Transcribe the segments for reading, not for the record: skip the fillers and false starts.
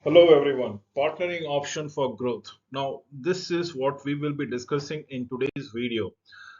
Hello everyone, partnering option for growth. Now, this is what we will be discussing in today's video.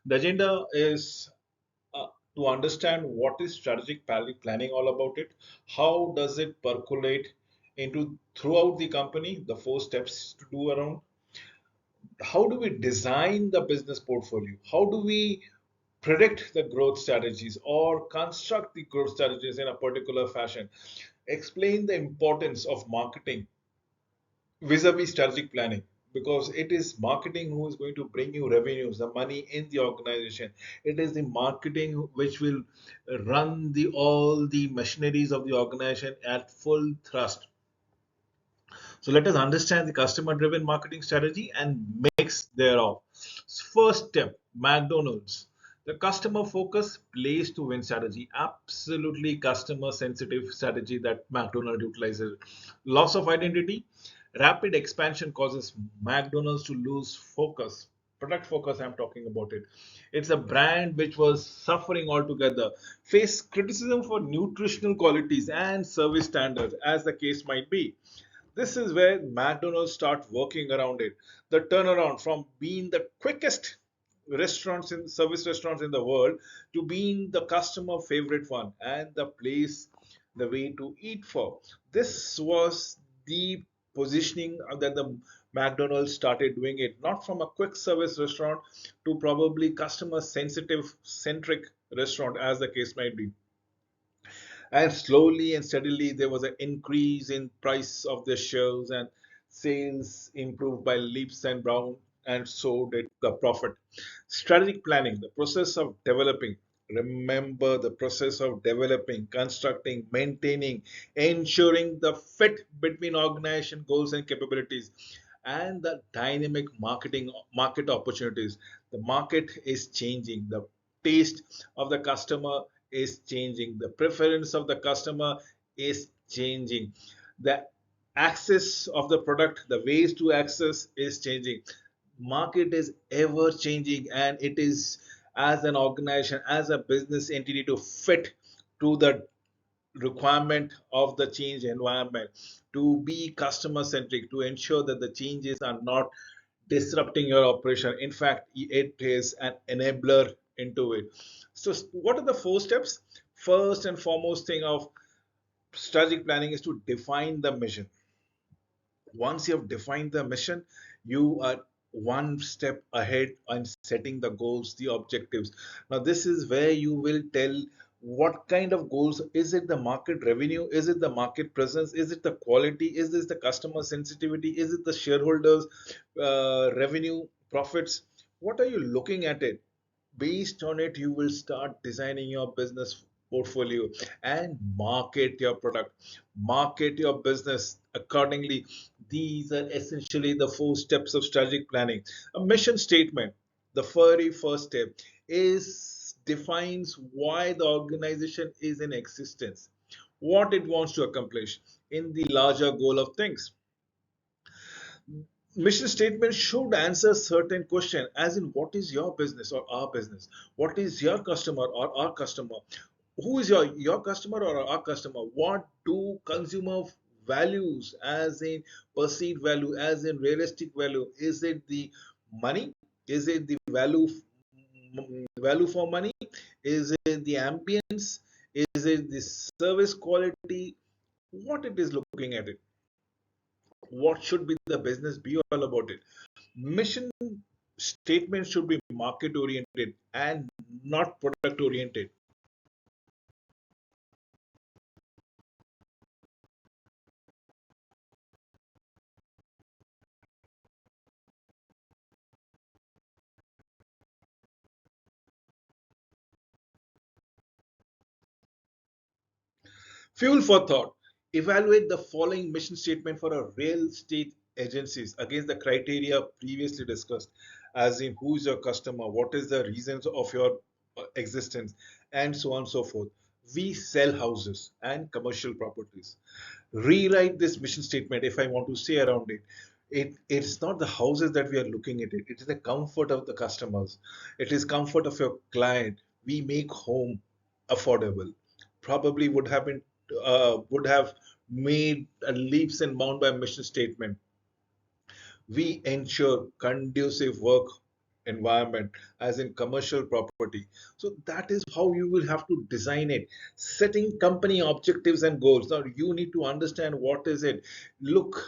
The agenda is uh, to understand what is strategic planning all about it, how does it percolate into throughout the company, the four steps to do around, how do we design the business portfolio, how do we predict the growth strategies or construct the growth strategies in a particular fashion, explain the importance of marketing vis-a-vis strategic planning, because it is marketing who is going to bring you revenues, the money in the organization. It is the marketing which will run the all the machineries of the organization at full thrust. So let us understand the customer driven marketing strategy and mix thereof. First step, McDonald's. The customer focus place to win strategy, absolutely customer sensitive strategy that McDonald's utilizes. Loss of identity, rapid expansion causes McDonald's to lose focus. Product focus, I'm talking about it. It's a brand which was suffering altogether, face criticism for nutritional qualities and service standards, as the case might be. This is where McDonald's start working around it. The turnaround from being the quickest service restaurants in the world to being the customer favorite one and the place, the way to eat for. This was the positioning that the McDonald's started doing it, not from a quick service restaurant to probably customer sensitive centric restaurant, as the case might be. And slowly and steadily there was an increase in price of the shares, and sales improved by leaps and bounds, and so did the profit. Strategic planning, the process of developing. Remember the process of developing, constructing, maintaining, ensuring the fit between organization goals and capabilities, and the dynamic market opportunities. The market is changing. The taste of the customer is changing. The preference of the customer is changing. The access of the product, the ways to access is changing. Market is ever changing, and it is as an organization, as a business entity, to fit to the requirement of the change environment, to be customer centric, to ensure that the changes are not disrupting your operation. In fact, it is an enabler into it. So, what are the four steps? First and foremost thing of strategic planning is to define the mission. Once you have defined the mission, you are one step ahead on setting the goals, the objectives. Now, this is where you will tell what kind of goals. Is it the market revenue? Is it the market presence? Is it the quality? Is this the customer sensitivity? Is it the shareholders revenue, profits? What are you looking at it? Based on it, you will start designing your business portfolio and market your product, market your business accordingly. These are essentially the four steps of strategic planning. A mission statement, the very first step, is defines why the organization is in existence, what it wants to accomplish in the larger goal of things. Mission statement should answer certain question, as in what is your business or our business, what is your customer or our customer, who is your customer or our customer, what do consumer values, as in perceived value, as in realistic value. Is it the money? Is it the value for money? Is it the ambience? Is it the service quality? What it is looking at it, what should be the business be all about it. Mission statement should be market oriented and not product oriented. Fuel for thought. Evaluate the following mission statement for a real estate agencies against the criteria previously discussed, as in who is your customer, what is the reasons of your existence, and so on and so forth. We sell houses and commercial properties. Rewrite this mission statement if I want to say around it. It's not the houses that we are looking at it is the comfort of the customers, it is comfort of your client. We make home affordable. Probably would have made a leaps and bound by mission statement. We ensure conducive work environment as in commercial property. So that is how you will have to design it, setting company objectives and goals. Now you need to understand what is it. Look,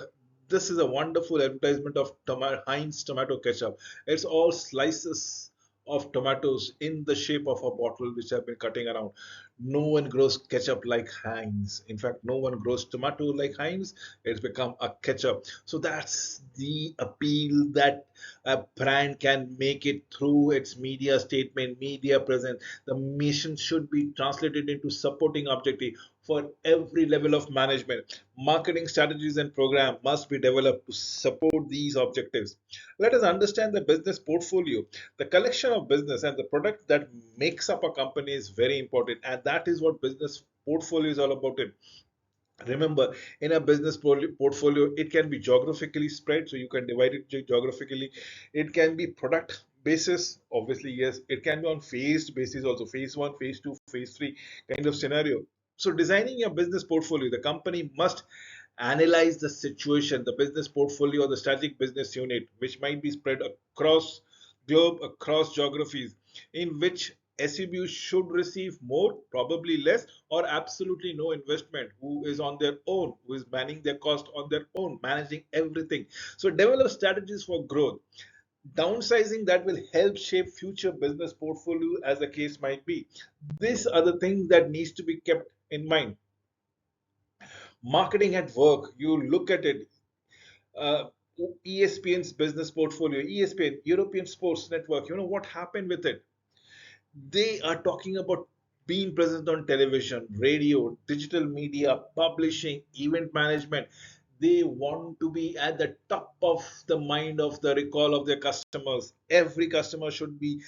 this is a wonderful advertisement of Heinz tomato ketchup. It's all slices of tomatoes in the shape of a bottle which have been cutting around. No one grows ketchup like Heinz. In fact, no one grows tomato like Heinz. It's become a ketchup. So that's the appeal that a brand can make it through its media statement, media presence. The mission should be translated into supporting objective for every level of management. Marketing strategies and program must be developed to support these objectives. Let us understand the business portfolio. The collection of business and the product that makes up a company is very important, and that is what business portfolio is all about. It. Remember, in a business portfolio, it can be geographically spread, so you can divide it geographically. It can be product basis, obviously, yes. It can be on phased basis also, phase one, phase two, phase three kind of scenario. So, designing your business portfolio, the company must analyze the situation, the business portfolio, or the strategic business unit, which might be spread across globe, across geographies, in which SUBU should receive more, probably less, or absolutely no investment, who is on their own, who is managing their cost on their own, managing everything. So develop strategies for growth. Downsizing that will help shape future business portfolio as the case might be. These are the things that needs to be kept in mind. Marketing at work, you look at it. Uh, ESPN's business portfolio, ESPN, European Sports Network, you know what happened with it? They are talking about being present on television, radio, digital media, publishing, event management. They want to be at the top of the mind of the recall of their customers. Every customer should be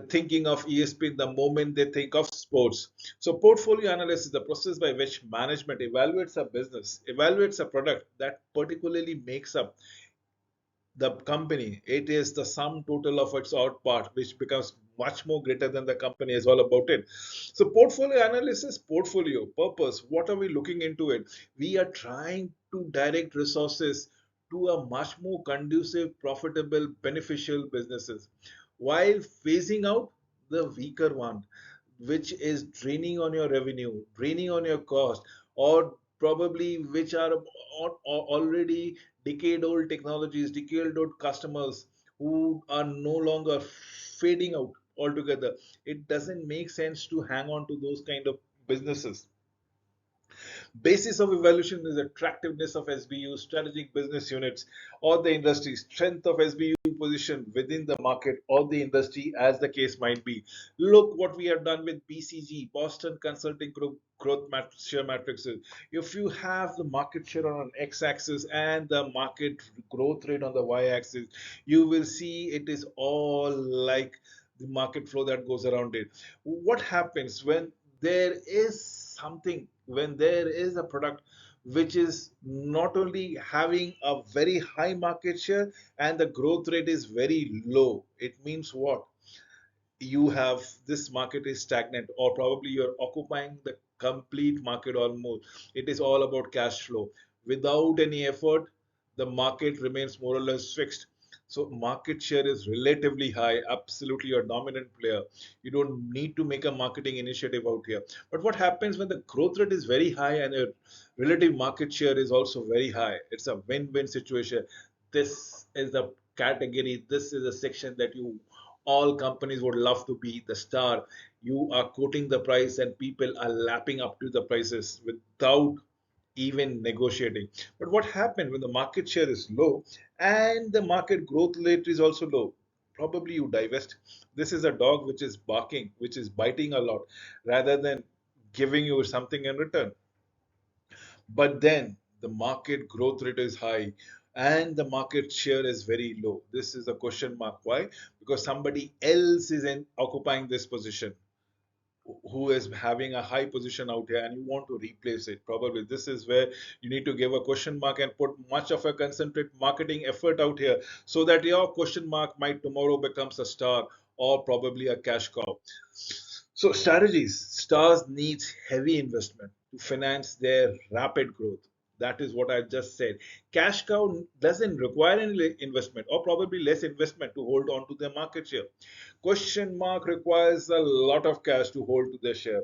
thinking of ESPN the moment they think of sports. So, portfolio analysis is the process by which management evaluates a business, evaluates a product that particularly makes up the company. It is the sum total of its output, which becomes much more greater than the company is all about it. So, portfolio analysis, portfolio purpose. What are we looking into it? We are trying to direct resources to a much more conducive, profitable, beneficial businesses while phasing out the weaker one, which is draining on your revenue, draining on your cost, or probably which are already decade old technologies, decade old customers who are no longer fading out altogether. It doesn't make sense to hang on to those kind of businesses. Basis of evaluation is attractiveness of SBU, strategic business units, or the industry, strength of SBU position within the market or the industry, as the case might be. Look what we have done with BCG, Boston Consulting Group growth share matrices. If you have the market share on an x-axis and the market growth rate on the y-axis, you will see it is all like the market flow that goes around it. What happens when there is something, when there is a product which is not only having a very high market share and the growth rate is very low? It means what? You have this market is stagnant, or probably you're occupying the complete market almost. It is all about cash flow. Without any effort, the market remains more or less fixed. So market share is relatively high. Absolutely, you're a dominant player. You don't need to make a marketing initiative out here. But what happens when the growth rate is very high and your relative market share is also very high? It's a win-win situation. This is the category. This is a section that you all companies would love to be the star. You are quoting the price and people are lapping up to the prices without even negotiating. But what happens when the market share is low and the market growth rate is also low? Probably you divest. This is a dog which is barking, which is biting a lot rather than giving you something in return. But then the market growth rate is high and the market share is very low. This is a question mark. Why? Because somebody else is occupying this position, who is having a high position out here, and you want to replace it. Probably this is where you need to give a question mark and put much of a concentrate marketing effort out here, so that your question mark might tomorrow becomes a star or probably a cash cow. So strategies, stars needs heavy investment to finance their rapid growth. That is what I just said. Cash cow doesn't require any investment or probably less investment to hold on to their market share. Question mark requires a lot of cash to hold to their share,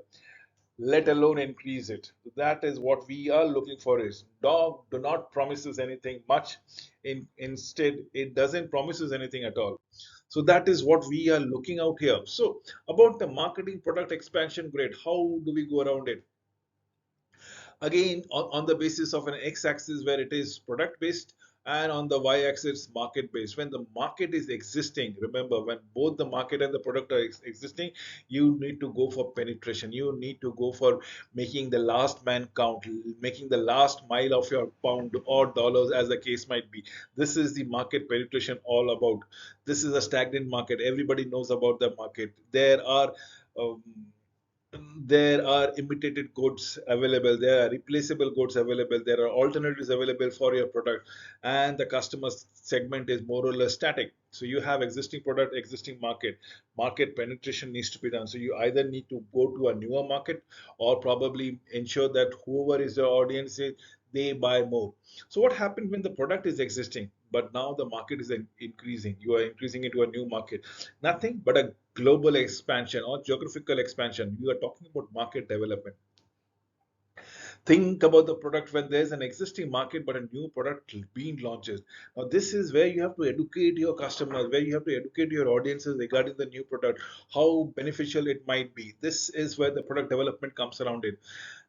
let alone increase it. That is what we are looking for is dog do not promises anything much. Instead, it doesn't promises anything at all. So that is what we are looking out here. So about the marketing product expansion grade, how do we go around it? Again, on the basis of an x-axis where it is product based and on the y-axis market based. When the market is existing, remember, when both the market and the product are existing, you need to go for penetration. You need to go for making the last man count, making the last mile of your pound or dollars, as the case might be. This is the market penetration all about. This is a stagnant market. Everybody knows about the market. Um, there are imitated goods available, there are replaceable goods available, there are alternatives available for your product, and the customer segment is more or less static. So you have existing product, existing market penetration needs to be done. So you either need to go to a newer market or probably ensure that whoever is your audience is, they buy more. So what happens when the product is existing but now the market is increasing, you are increasing into a new market? Nothing but a global expansion or geographical expansion. You are talking about market development. Think about the product when there's an existing market but a new product being launched. Now, this is where you have to educate your customers, where you have to educate your audiences regarding the new product, how beneficial it might be. This is where the product development comes around it.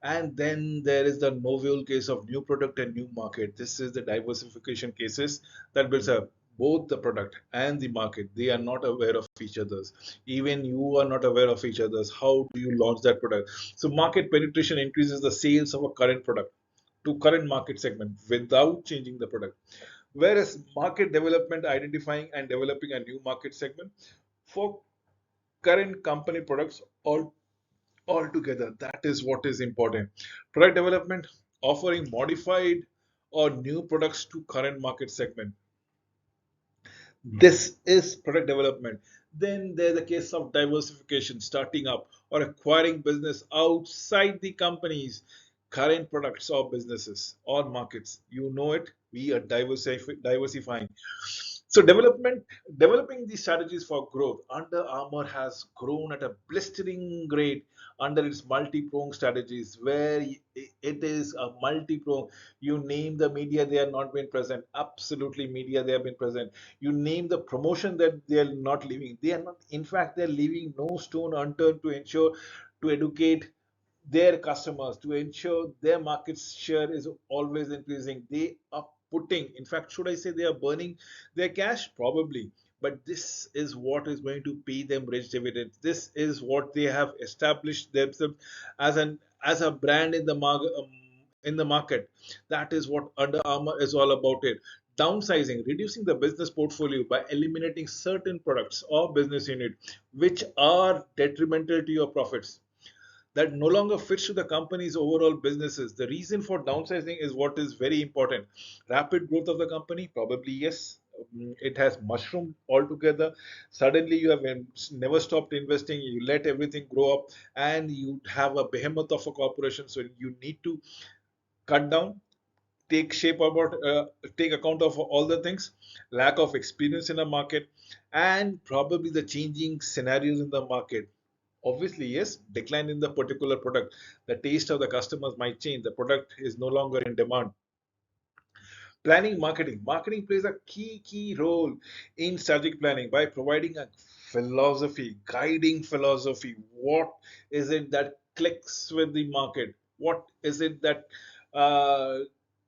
And then there is the novel case of new product and new market. This is the diversification cases that builds up both the product and the market. They are not aware of each other's. Even you are not aware of each other's. How do you launch that product? So market penetration increases the sales of a current product to current market segment without changing the product. Whereas market development, identifying and developing a new market segment for current company products altogether. That is what is important. Product development, offering modified or new products to current market segment. This is product development. Then there's a case of diversification, starting up or acquiring business outside the company's current products or businesses or markets. You know it. We are diversifying. So developing these strategies for growth, Under Armour has grown at a blistering rate under its multi-pronged strategies, where it is a multi-pronged. You name the media, they are not been present. Absolutely, media they have been present. You name the promotion that they are not leaving. They are not. In fact, they are leaving no stone unturned to ensure to educate their customers, to ensure their market share is always increasing. They are putting, in fact, should I say they are burning their cash? Probably. But this is what is going to pay them rich dividends. This is what they have established themselves as a brand in the market. That is what Under Armour is all about. It downsizing, reducing the business portfolio by eliminating certain products or business unit which are detrimental to your profits, that no longer fits to the company's overall businesses. The reason for downsizing is what is very important. Rapid growth of the company, probably yes. It has mushroomed altogether. Suddenly, you have never stopped investing. You let everything grow up, and you have a behemoth of a corporation. So you need to cut down, take shape about, take account of all the things, lack of experience in the market, and probably the changing scenarios in the market. Obviously, yes, decline in the particular product, the taste of the customers might change, the product is no longer in demand. Planning, marketing plays a key role in strategic planning by providing a philosophy, guiding philosophy. What is it that clicks with the market? What is it that uh,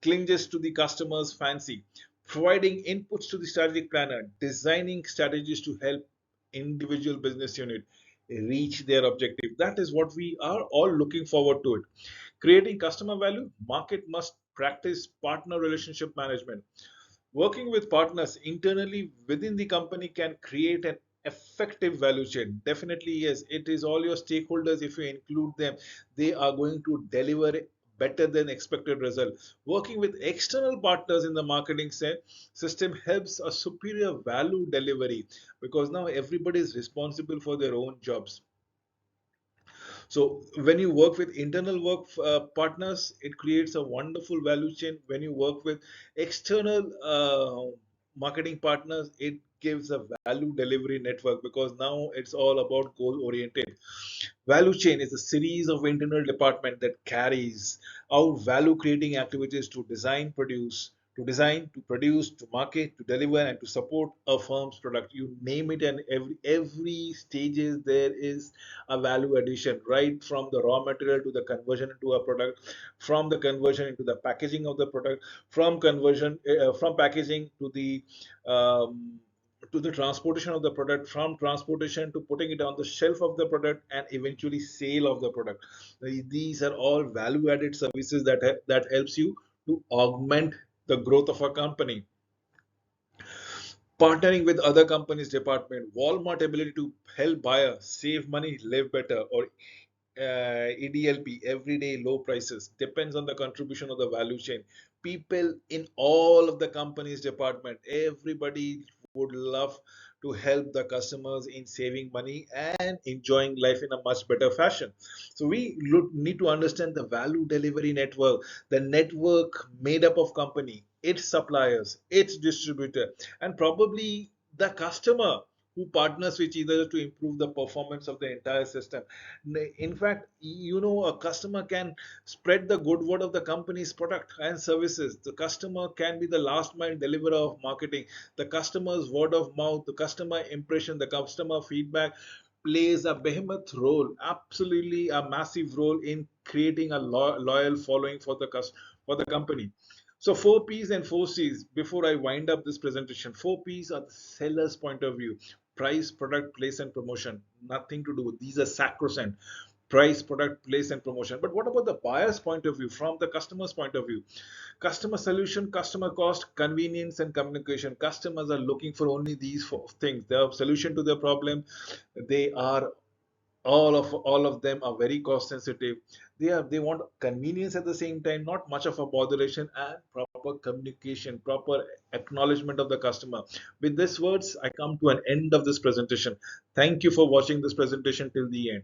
clinges to the customer's fancy? Providing inputs to the strategic planner, designing strategies to help individual business unit reach their objective. That is what we are all looking forward to it. Creating customer value, market must practice partner relationship management. Working with partners internally within the company can create an effective value chain. Definitely, yes, it is all your stakeholders. If you include them, they are going to deliver better than expected result. Working with external partners in the marketing system helps a superior value delivery, because now everybody is responsible for their own jobs. So when you work with internal work partners, it creates a wonderful value chain. When you work with external marketing partners, it gives a value delivery network, because now it's all about goal oriented. Value chain is a series of internal department that carries out value creating activities to produce, to market, to deliver, and to support a firm's product. You name it, and every stages there is a value addition, right from the raw material to the conversion into a product, from the conversion into the packaging of the product, from packaging um, to the transportation of the product, from transportation to putting it on the shelf of the product, and eventually sale of the product. These are all value added services that helps you to augment the growth of a company. Partnering with other companies department, Walmart ability to help buyer save money, live better, or EDLP, everyday low prices, depends on the contribution of the value chain. People in all of the companies department, everybody would love to help the customers in saving money and enjoying life in a much better fashion. So we need to understand the value delivery network, the network made up of company, its suppliers, its distributor, and probably the customer who partners with each other to improve the performance of the entire system. In fact, a customer can spread the good word of the company's product and services. The customer can be the last mile deliverer of marketing. The customer's word of mouth, the customer impression, the customer feedback plays a behemoth role, absolutely a massive role in creating a loyal following for for the company. So 4 P's and 4 C's. Before I wind up this presentation, 4 P's are the seller's point of view: price, product, place, and promotion. Nothing to do. These are sacrosanct. Price, product, place, and promotion. But what about the buyer's point of view, from the customer's point of view? Customer solution, customer cost, convenience, and communication. Customers are looking for only these four things. The solution to their problem. They are all of them are very cost sensitive. They want convenience at the same time, not much of a botheration, and proper communication, proper acknowledgement of the customer. With these words, I come to an end of this presentation. Thank you for watching this presentation till the end.